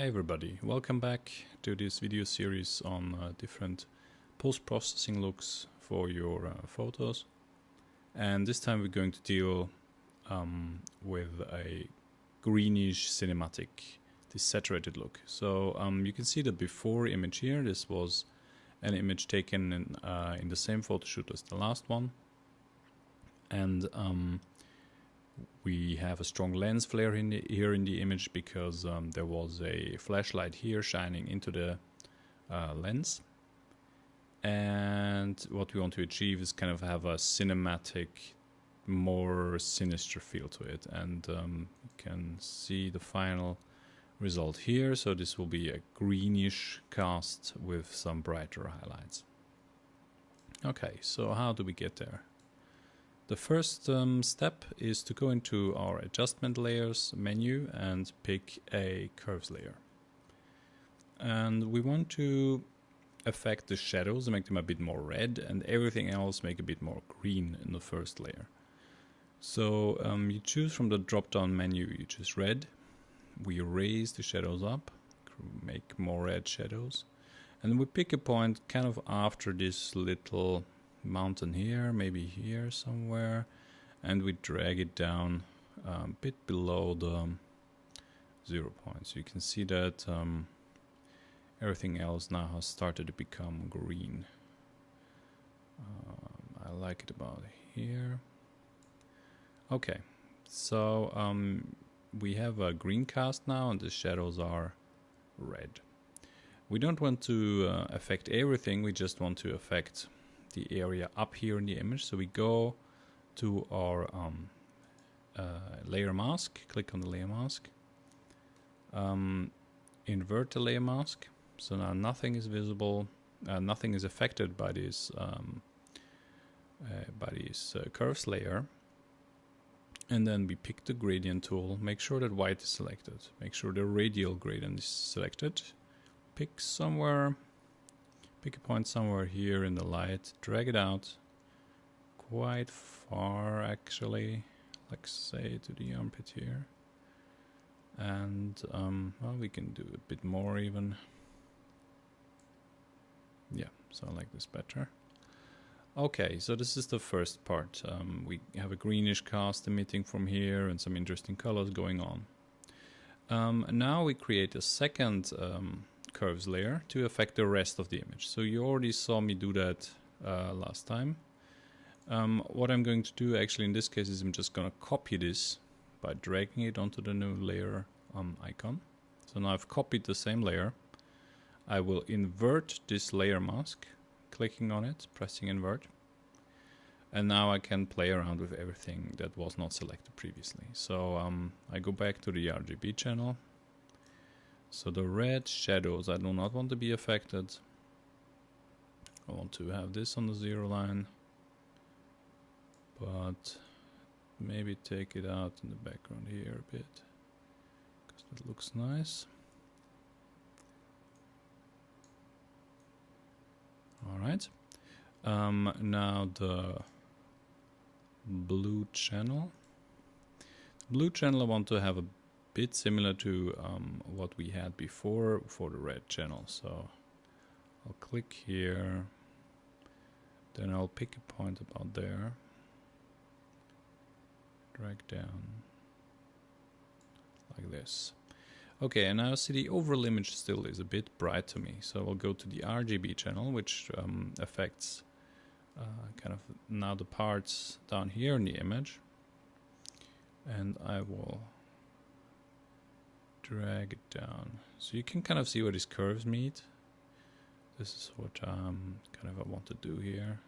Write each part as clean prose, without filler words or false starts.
Hi everybody, welcome back to this video series on different post-processing looks for your photos. And this time we're going to deal with a greenish cinematic desaturated look. So you can see the before image here. This was an image taken in the same photo shoot as the last one. And we have a strong lens flare here in the image because there was a flashlight here shining into the lens. And what we want to achieve is kind of have a cinematic, more sinister feel to it. And you can see the final result here. So this will be a greenish cast with some brighter highlights. Okay, so how do we get there? The first step is to go into our adjustment layers menu and pick a curves layer. And we want to affect the shadows and make them a bit more red, and everything else make a bit more green in the first layer. So you choose from the drop down menu, you choose red. We raise the shadows up, make more red shadows. And we pick a point kind of after this little mountain here, maybe here somewhere, and we drag it down a bit below the 0 point. So you can see that everything else now has started to become green. I like it about here. Okay, so we have a green cast now and the shadows are red. We don't want to affect everything, we just want to affect the area up here in the image. So we go to our layer mask, click on the layer mask, invert the layer mask, so now nothing is visible, nothing is affected by this curves layer. And then we pick the gradient tool, make sure that white is selected, make sure the radial gradient is selected, pick a point somewhere here in the light, drag it out quite far actually, like say to the armpit here. And well, we can do a bit more even. Yeah, so I like this better. Okay, so this is the first part. We have a greenish cast emitting from here and some interesting colors going on. Now we create a second curves layer to affect the rest of the image. So you already saw me do that last time. What I'm going to do actually in this case is I'm just going to copy this by dragging it onto the new layer icon. So now I've copied the same layer. I will invert this layer mask, clicking on it, pressing invert. And now I can play around with everything that was not selected previously. So I go back to the RGB channel. So the red shadows I do not want to be affected. I want to have this on the 0 line, but maybe take it out in the background here a bit, because that looks nice. Alright, now the blue channel. The blue channel I want to have a bit similar to what we had before for the red channel. So I'll click here, then I'll pick a point about there, drag down like this. Okay, and now see the overall image still is a bit bright to me, so I'll go to the RGB channel, which affects kind of now the parts down here in the image, and I will drag it down so you can kind of see where these curves meet. This is what kind of I want to do here.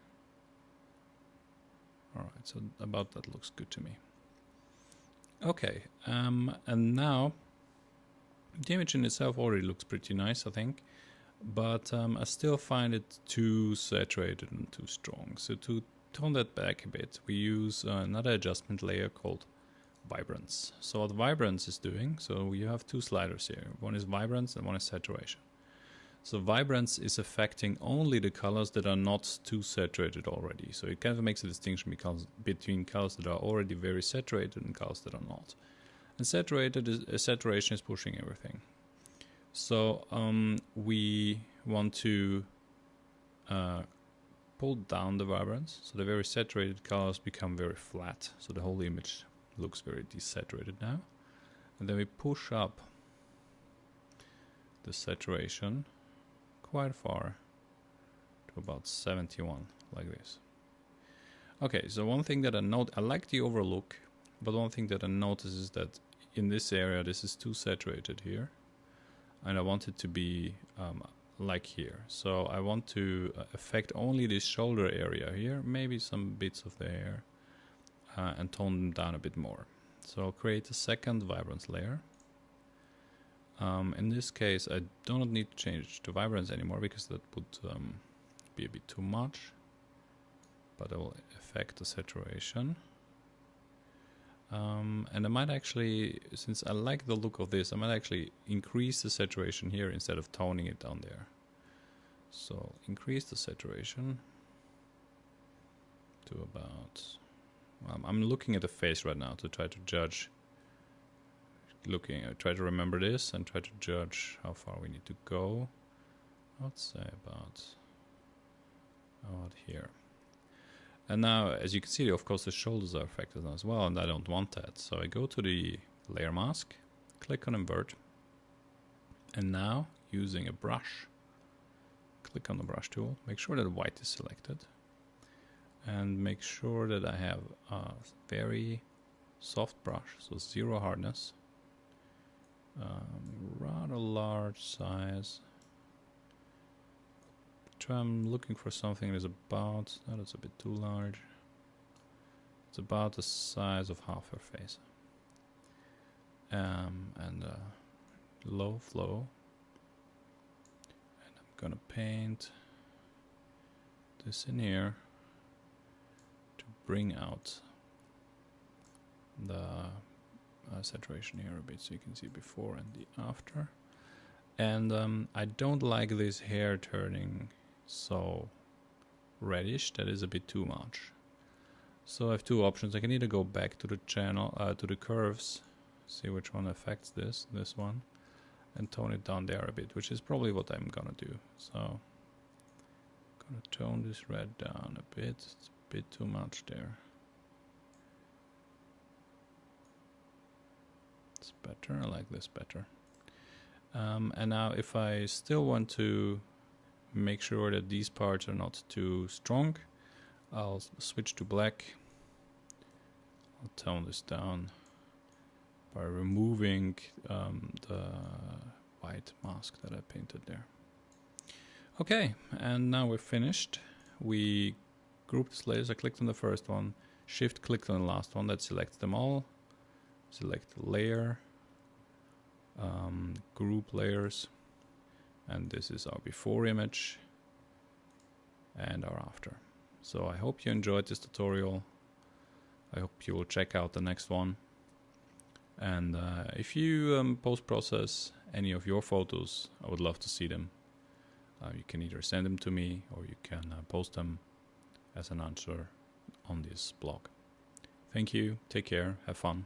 Alright, so about that looks good to me. Okay, and now the image in itself already looks pretty nice, I think, but I still find it too saturated and too strong. So to tone that back a bit, we use another adjustment layer called Vibrance. So what Vibrance is doing, so you have two sliders here. One is Vibrance and one is Saturation. So Vibrance is affecting only the colors that are not too saturated already. So it kind of makes a distinction between colors that are already very saturated and colors that are not. And saturation is pushing everything. So we want to pull down the vibrance, so the very saturated colors become very flat, so the whole image looks very desaturated now. And then we push up the saturation quite far to about 71, like this. Okay, so one thing that I like the overlook, but one thing that I notice is that in this area this is too saturated here, and I want it to be like here. So I want to affect only this shoulder area here, maybe some bits of the hair, and tone them down a bit more. So I'll create a second vibrance layer. In this case I don't need to change the vibrance anymore because that would be a bit too much, but I will affect the saturation. And I might actually, since I like the look of this, I might actually increase the saturation here instead of toning it down there. So increase the saturation to about, I'm looking at the face right now to try to judge, try to remember this and try to judge how far we need to go. Let's say about here. And now, as you can see, of course, the shoulders are affected as well, and I don't want that. So I go to the layer mask, click on invert, and now, using a brush, click on the brush tool, make sure that white is selected, and make sure that I have a very soft brush, so 0 hardness, rather large size. I'm looking for something that is about, no, that's a bit too large. It's about the size of half her face. And low flow. And I'm gonna paint this in here to bring out the saturation here a bit, so you can see before and the after. And I don't like this hair turning so reddish. That is a bit too much. So I have two options. I can either go back to the channel, to the curves, see which one affects this one, and tone it down there a bit, which is probably what I'm gonna do. So I'm gonna tone this red down a bit. It's a bit too much there. It's better. I like this better. And now if I still want to make sure that these parts are not too strong, I'll switch to black. I'll tone this down by removing the white mask that I painted there. Okay, and now we're finished. We grouped the layers. I clicked on the first one, shift clicked on the last one, that selects them all. Select layer, group layers, and this is our before image and our after. So I hope you enjoyed this tutorial. I hope you will check out the next one. And if you post-process any of your photos, I would love to see them. You can either send them to me or you can post them as an answer on this blog. Thank you, take care, have fun.